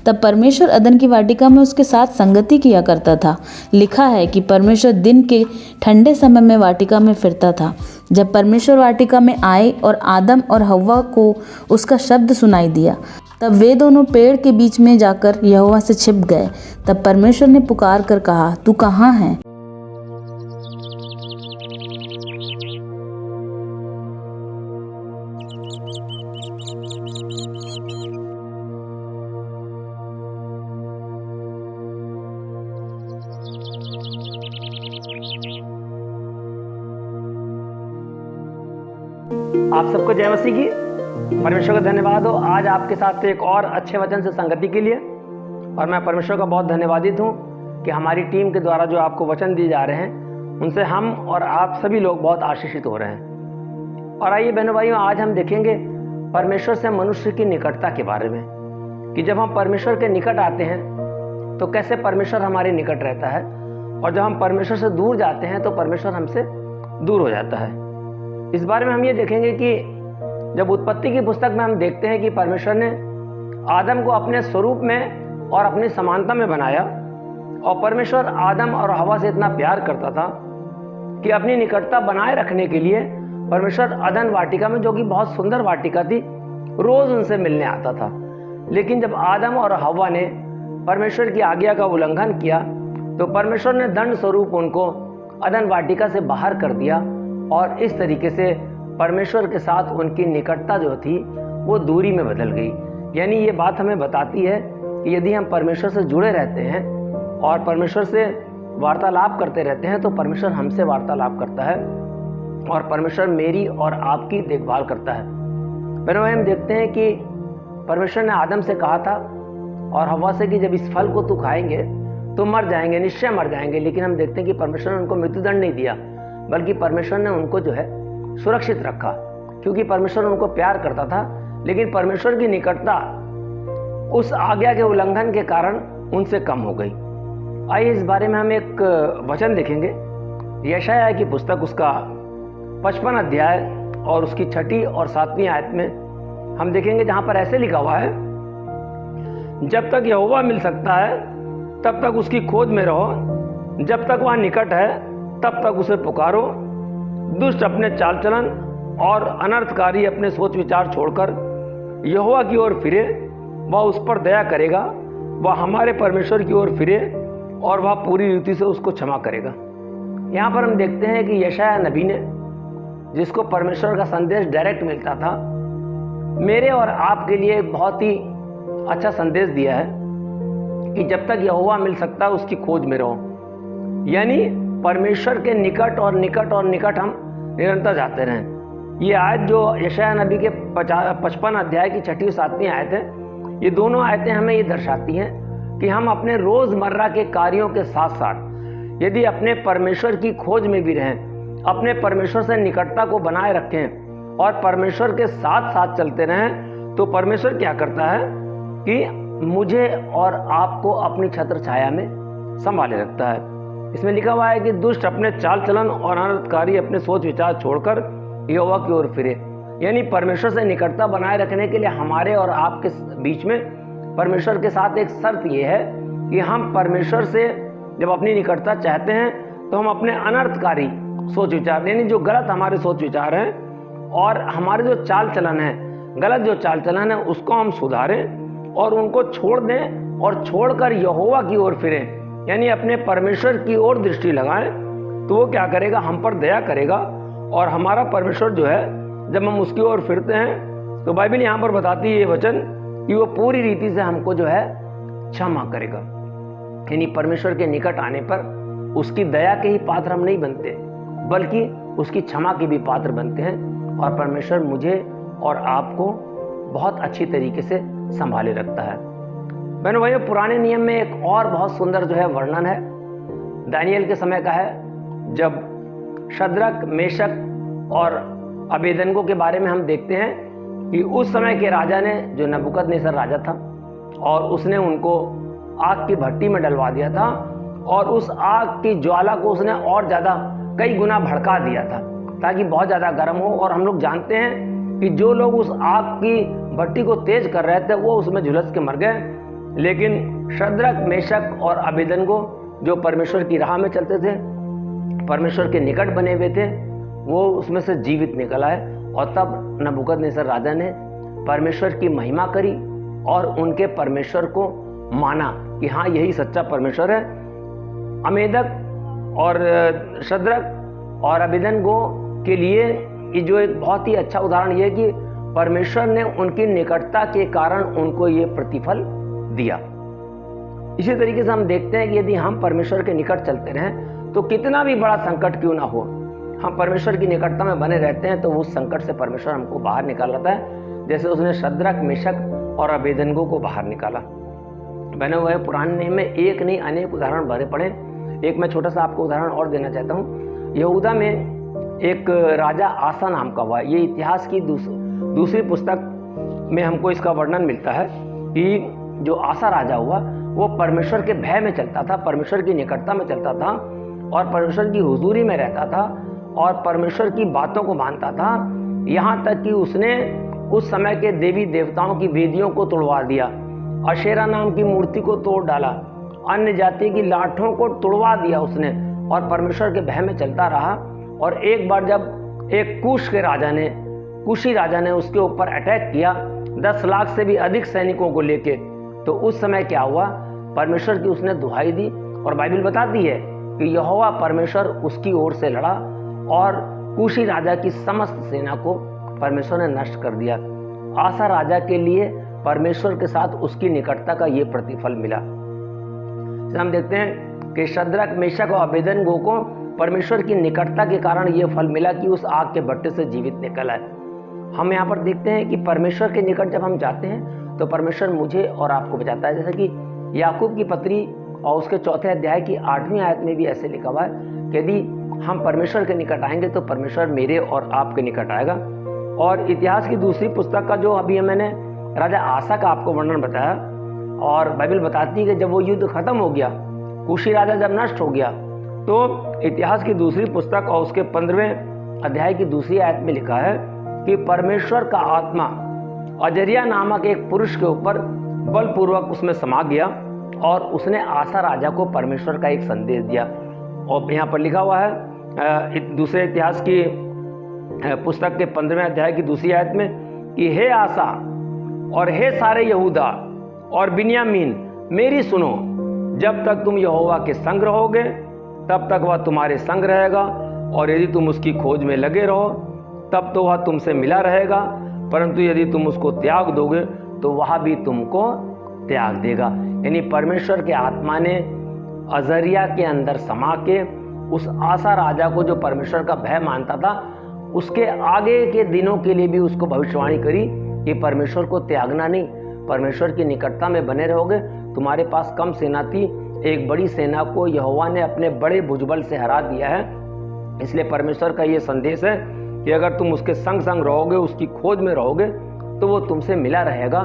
तब परमेश्वर अदन की वाटिका में उसके साथ संगति किया करता था। लिखा है कि परमेश्वर दिन के ठंडे समय में वाटिका में फिरता था। जब परमेश्वर वाटिका में आए और आदम और हव्वा को उसका शब्द सुनाई दिया, तब वे दोनों पेड़ के बीच में जाकर यहोवा से छिप गए। तब परमेश्वर ने पुकार कर कहा, तू कहाँ है? आप सबको जय मसीह की। परमेश्वर का धन्यवाद हो आज आपके साथ एक और अच्छे वचन से संगति के लिए। और मैं परमेश्वर का बहुत धन्यवादित हूँ कि हमारी टीम के द्वारा जो आपको वचन दिए जा रहे हैं उनसे हम और आप सभी लोग बहुत आशीषित हो रहे हैं। और आइए बहनों भाइयों, आज हम देखेंगे परमेश्वर से मनुष्य की निकटता के बारे में, कि जब हम परमेश्वर के निकट आते हैं तो कैसे परमेश्वर हमारे निकट रहता है, और जब हम परमेश्वर से दूर जाते हैं तो परमेश्वर हमसे दूर हो जाता है। इस बारे में हम ये देखेंगे कि जब उत्पत्ति की पुस्तक में हम देखते हैं कि परमेश्वर ने आदम को अपने स्वरूप में और अपनी समानता में बनाया, और परमेश्वर आदम और हवा से इतना प्यार करता था कि अपनी निकटता बनाए रखने के लिए परमेश्वर अदन वाटिका में, जो कि बहुत सुंदर वाटिका थी, रोज उनसे मिलने आता था। लेकिन जब आदम और हवा ने परमेश्वर की आज्ञा का उल्लंघन किया तो परमेश्वर ने दंड स्वरूप उनको अदन वाटिका से बाहर कर दिया, और इस तरीके से परमेश्वर के साथ उनकी निकटता जो थी वो दूरी में बदल गई। यानी ये बात हमें बताती है कि यदि हम परमेश्वर से जुड़े रहते हैं और परमेश्वर से वार्तालाप करते रहते हैं तो परमेश्वर हमसे वार्तालाप करता है, और परमेश्वर मेरी और आपकी देखभाल करता है। फिर हम देखते हैं कि परमेश्वर ने आदम से कहा था और हव्वा से कि जब इस फल को तू खाएंगे तो मर जाएंगे, निश्चय मर जाएंगे। लेकिन हम देखते हैं कि परमेश्वर ने उनको मृत्युदंड नहीं दिया, बल्कि परमेश्वर ने उनको जो है सुरक्षित रखा, क्योंकि परमेश्वर उनको प्यार करता था। लेकिन परमेश्वर की निकटता उस आज्ञा के उल्लंघन के कारण उनसे कम हो गई। आइए इस बारे में हम एक वचन देखेंगे। यशायाह की पुस्तक उसका 55 अध्याय और उसकी 6 और 7 आयत में हम देखेंगे, जहां पर ऐसे लिखा हुआ है, जब तक यहोवा मिल सकता है तब तक उसकी खोज में रहो, जब तक वह निकट है तब तक उसे पुकारो। दुष्ट अपने चाल चलन और अनर्थकारी अपने सोच विचार छोड़कर यहोवा की ओर फिरे, वह उस पर दया करेगा। वह हमारे परमेश्वर की ओर फिरे और वह पूरी रीति से उसको क्षमा करेगा। यहाँ पर हम देखते हैं कि यशायाह नबी ने, जिसको परमेश्वर का संदेश डायरेक्ट मिलता था, मेरे और आपके लिए एक बहुत ही अच्छा संदेश दिया है कि जब तक यहोवा मिल सकता है उसकी खोज में रहो। यानी परमेश्वर के निकट और निकट और निकट हम निरंतर जाते रहें। ये आयत जो यशायाह नबी के 55 अध्याय की 6 और 7 आयत है, ये दोनों आयतें हमें ये दर्शाती हैं कि हम अपने रोजमर्रा के कार्यों के साथ साथ यदि अपने परमेश्वर की खोज में भी रहें, अपने परमेश्वर से निकटता को बनाए रखें और परमेश्वर के साथ साथ चलते रहें, तो परमेश्वर क्या करता है कि मुझे और आपको अपनी छत्र छाया में संभाले रखता है। इसमें लिखा हुआ है कि दुष्ट अपने चाल चलन और अनर्थकारी अपने सोच विचार छोड़कर यहोवा की ओर फिरे। यानी परमेश्वर से निकटता बनाए रखने के लिए हमारे और आपके बीच में परमेश्वर के साथ एक शर्त यह है कि हम परमेश्वर से जब अपनी निकटता चाहते हैं तो हम अपने अनर्थकारी सोच विचार, यानी जो गलत हमारे सोच विचार हैं और हमारे जो चाल चलन है, गलत जो चाल चलन है, उसको हम सुधारें और उनको छोड़ दें और छोड़कर यहोवा की ओर फिरें, यानी अपने परमेश्वर की ओर दृष्टि लगाएं। तो वो क्या करेगा, हम पर दया करेगा। और हमारा परमेश्वर जो है, जब हम उसकी ओर फिरते हैं तो बाइबल यहाँ पर बताती है ये वचन कि वो पूरी रीति से हमको जो है क्षमा करेगा। यानी परमेश्वर के निकट आने पर उसकी दया के ही पात्र हम नहीं बनते, बल्कि उसकी क्षमा के भी पात्र बनते हैं। और परमेश्वर मुझे और आपको बहुत अच्छी तरीके से संभाले रखता है। बहनों भाइयों, पुराने नियम में एक और बहुत सुंदर जो है वर्णन है, दानियल के समय का है, जब शद्रक, मेशक और अबेदनगो के बारे में हम देखते हैं कि उस समय के राजा ने, जो नबूकदनेस्सर राजा था, और उसने उनको आग की भट्टी में डलवा दिया था और उस आग की ज्वाला को उसने और ज़्यादा कई गुना भड़का दिया था ताकि बहुत ज़्यादा गर्म हो। और हम लोग जानते हैं कि जो लोग उस आग की भट्टी को तेज कर रहे थे वो उसमें झुलस के मर गए। लेकिन शद्रक, मेशक और अबेदनगो जो परमेश्वर की राह में चलते थे, परमेश्वर के निकट बने हुए थे, वो उसमें से जीवित निकल आए। और तब नबूकदनेस्सर राजा ने परमेश्वर की महिमा करी और उनके परमेश्वर को माना कि हाँ, यही सच्चा परमेश्वर है। अमेदक और शद्रक और अबेदनगो के लिए ये जो एक बहुत ही अच्छा उदाहरण ये है कि परमेश्वर ने उनकी निकटता के कारण उनको ये प्रतिफल दिया। इसी तरीके से हम देखते हैं कि यदि हम परमेश्वर के निकट चलते रहें तो कितना भी बड़ा संकट क्यों ना हो, हम परमेश्वर की निकटता में बने रहते हैं तो उस संकट से परमेश्वर हमको बाहर निकालता है, जैसे उसने शद्रक, मेशक और अबेदनगो को बाहर निकाला। बने हुए पुराने नियम में एक नहीं अनेक उदाहरण भरे पड़े। एक मैं छोटा सा आपको उदाहरण और देना चाहता हूँ। यहूदा में एक राजा आसा नाम का हुआ। ये इतिहास की दूसरी पुस्तक में हमको इसका वर्णन मिलता है कि जो आसा राजा हुआ वो परमेश्वर के भय में चलता था, परमेश्वर की निकटता में चलता था और परमेश्वर की हुजूरी में रहता था और परमेश्वर की बातों को मानता था। यहाँ तक कि उसने उस समय के देवी देवताओं की वेदियों को तोड़वा दिया, अशेरा नाम की मूर्ति को तोड़ डाला, अन्य जाति की लाठों को तोड़वा दिया उसने और परमेश्वर के भय में चलता रहा। और एक बार जब एक कुशी राजा ने उसके ऊपर अटैक किया 10 लाख से भी अधिक सैनिकों को लेके, तो उस समय क्या हुआ, परमेश्वर की उसने दुहाई दी और बाइबल बताती है कि यहोवा परमेश्वर उसकी ओर से लड़ा और कुशी राजा की समस्त सेना को परमेश्वर ने नष्ट कर दिया। आसा राजा के लिए परमेश्वर के साथ उसकी निकटता का ये प्रतिफल मिला। हम देखते हैं कि शद्रक, मेशक और अबेदनगो को परमेश्वर की निकटता के कारण ये फल मिला कि उस आग के भट्टे से जीवित निकल आए। हम यहाँ पर देखते हैं कि परमेश्वर के निकट जब हम जाते हैं तो परमेश्वर मुझे और आपको बचाता है। जैसे कि याकूब की पत्री और उसके 4 अध्याय की 8वीं आयत में भी ऐसे लिखा हुआ है कि यदि हम परमेश्वर के निकट आएंगे तो परमेश्वर मेरे और आपके निकट आएगा। और इतिहास की दूसरी पुस्तक का जो अभी मैंने राजा आसा का आपको वर्णन बताया, और बाइबल बताती है कि जब वो युद्ध खत्म हो गया, कुशी राजा जब नष्ट हो गया, तो इतिहास की दूसरी पुस्तक और उसके 15वें अध्याय की दूसरी आयत में लिखा है कि परमेश्वर का आत्मा अजरिया नामक एक पुरुष के ऊपर बलपूर्वक उसमें समा गया और उसने आसा राजा को परमेश्वर का एक संदेश दिया। और यहाँ पर लिखा हुआ है दूसरे इतिहास की पुस्तक के 15वें अध्याय की दूसरी आयत में कि हे आसा और हे सारे यहूदा और बिन्यामीन, मेरी सुनो, जब तक तुम यहोवा के संग रहोगे तब तक वह तुम्हारे संग रहेगा, और यदि तुम उसकी खोज में लगे रहो तब तो वह तुमसे मिला रहेगा, परंतु यदि तुम उसको त्याग दोगे तो वह भी तुमको त्याग देगा। यानी परमेश्वर के आत्मा ने अजरिया के अंदर समा के उस आसा राजा को, जो परमेश्वर का भय मानता था, उसके आगे के दिनों के लिए भी उसको भविष्यवाणी करी कि परमेश्वर को त्यागना नहीं, परमेश्वर की निकटता में बने रहोगे। तुम्हारे पास कम सेना थी, एक बड़ी सेना को यहोवा ने अपने बड़े भुजबल से हरा दिया है। इसलिए परमेश्वर का ये संदेश है कि अगर तुम उसके संग संग रहोगे, उसकी खोज में रहोगे, तो वो तुमसे मिला रहेगा,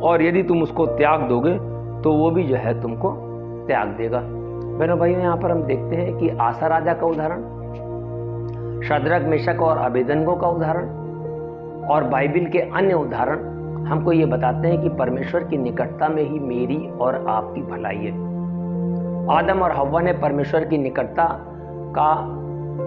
और यदि तुम उसको त्याग दोगे तो वो भी जो है तुमको त्याग देगा। बहनों भाइयों, यहाँ पर हम देखते हैं कि आसा राजा का उदाहरण, शद्रक, मेशक और अबेदनगो का उदाहरण और बाइबल के अन्य उदाहरण हमको ये बताते हैं कि परमेश्वर की निकटता में ही मेरी और आपकी भलाई है। आदम और हव्वा ने परमेश्वर की निकटता का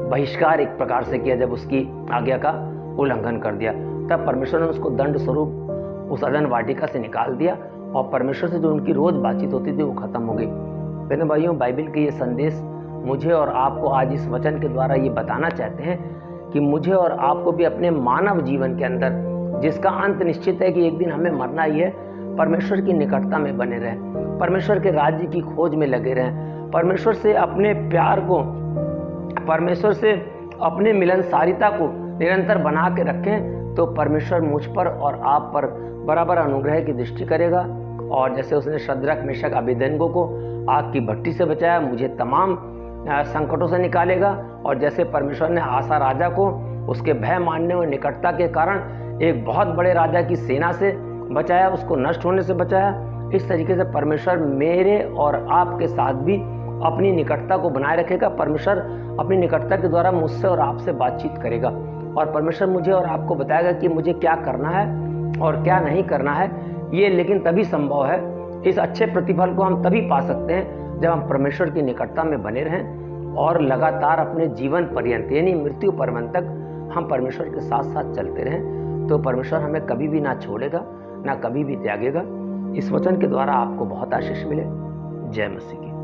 बहिष्कार एक प्रकार से किया जब उसकी आज्ञा का उल्लंघन कर दिया, तब परमेश्वर ने उसको दंड स्वरूप उस अदन वाटिका से निकाल दिया और परमेश्वर से जो उनकी रोज बातचीत होती थी वो खत्म हो गई। बहनों भाइयों, बाइबल के ये संदेश मुझे और आपको आज इस वचन के द्वारा ये बताना चाहते हैं कि मुझे और आपको भी अपने मानव जीवन के अंदर, जिसका अंत निश्चित है कि एक दिन हमें मरना ही है, परमेश्वर की निकटता में बने रहें, परमेश्वर के राज्य की खोज में लगे रहें, परमेश्वर से अपने प्यार को, परमेश्वर से अपने मिलनसारिता को निरंतर बना के रखें, तो परमेश्वर मुझ पर और आप पर बराबर अनुग्रह की दृष्टि करेगा। और जैसे उसने शद्रक, मेशक, अबेदनगो को आग की भट्टी से बचाया, मुझे तमाम संकटों से निकालेगा। और जैसे परमेश्वर ने आसा राजा को उसके भय मानने और निकटता के कारण एक बहुत बड़े राजा की सेना से बचाया, उसको नष्ट होने से बचाया, इस तरीके से परमेश्वर मेरे और आपके साथ भी अपनी निकटता को बनाए रखेगा। परमेश्वर अपनी निकटता के द्वारा मुझसे और आपसे बातचीत करेगा और परमेश्वर मुझे और आपको बताएगा कि मुझे क्या करना है और क्या नहीं करना है। ये लेकिन तभी संभव है इस अच्छे प्रतिफल को हम तभी पा सकते हैं जब हम परमेश्वर की निकटता में बने रहें और लगातार अपने जीवन पर्यंत यानी मृत्यु पर्यंत तक हम परमेश्वर के साथ साथ चलते रहें, तो परमेश्वर हमें कभी भी ना छोड़ेगा, ना कभी भी त्यागेगा। इस वचन के द्वारा आपको बहुत आशीष मिले। जय मसीह की।